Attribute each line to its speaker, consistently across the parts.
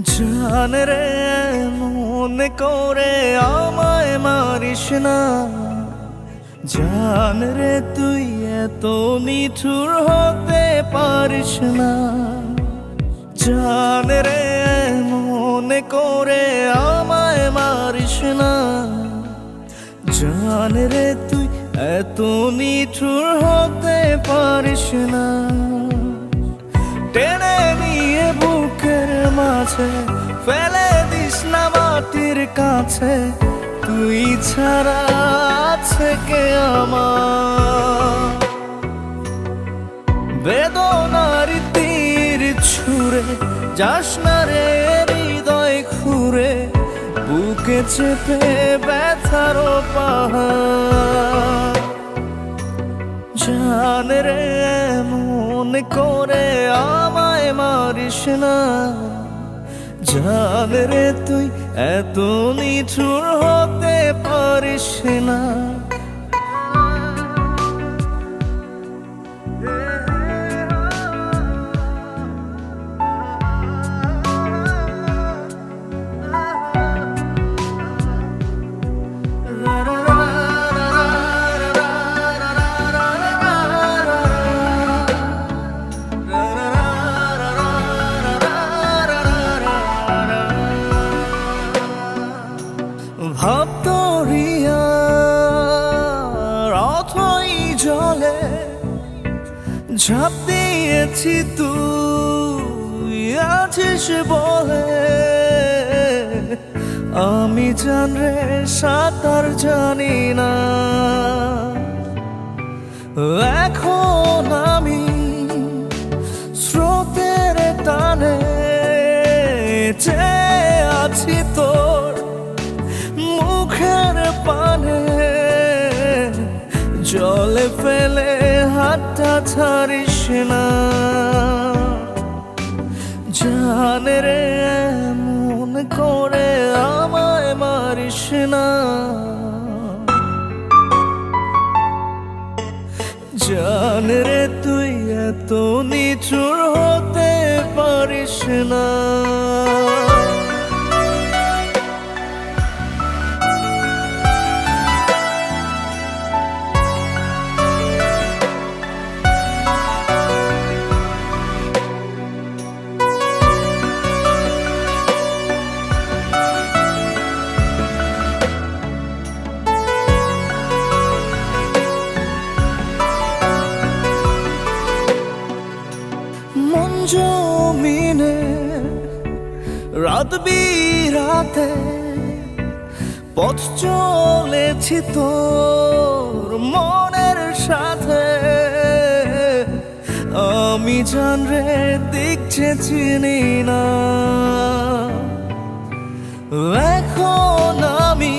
Speaker 1: জান রে মনে করে আমায় মারিস না, জান রে তুই এত নিঠুর হতে পারিস না। জান রে মনে করে আমায় মারিস না, জান রে তুই এত নিঠুর হতে পারিস না। টেনে নিয়ে বুকের মাঝে ফেলে দিস না মাটির কাছে, তুই ছাড়া আছে কে আমার। বেদনার তীর ছুঁড়ে যাস না রে হৃদয় খুঁড়ে, বুকে চেপে ব্যথার পাহাড়। জান রে মনে করে আমায় মারিস না, জান রে তুই এত নিঠুর হতে পারিস না। ভাবতরিয়ার অথই জলে ঝাঁপ দিয়েছি তুই আছিস বলে, আমি জান রে সাঁতার জানি না। এখন আমি স্রোতের টানে চেয়ে আছি তোর মুখের পানে, জলে ফেলে হাতটা ছাড়িস না। জান রে মন করে আমায় মারিস না, জান রে তুই এত নিঠুর হতে পারিস না। মন জমিনে রাত বিরাতে পথ চলেছি তোর মনের সাথে, আমি জান রে দেখছে চিনি না। এখন আমি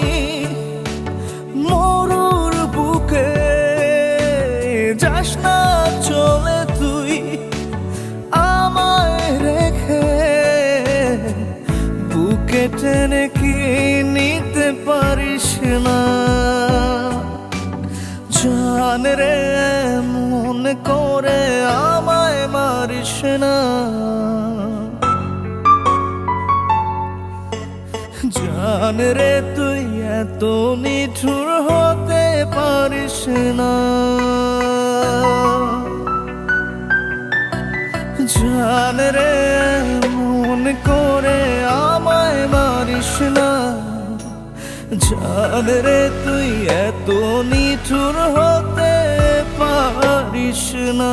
Speaker 1: মরুর বুকে, যাস না চলে তুই আমায় রেখে, বুকে টেনে কি নিতে পারিস না। জান রে মনে করে আমায় মারিস না, জান রে তুই এত নিঠুর হতে পারিস না। জান রে মন করে আমায় মারিস না, জান রে তুই এত নিঠুর হতে পারিস না।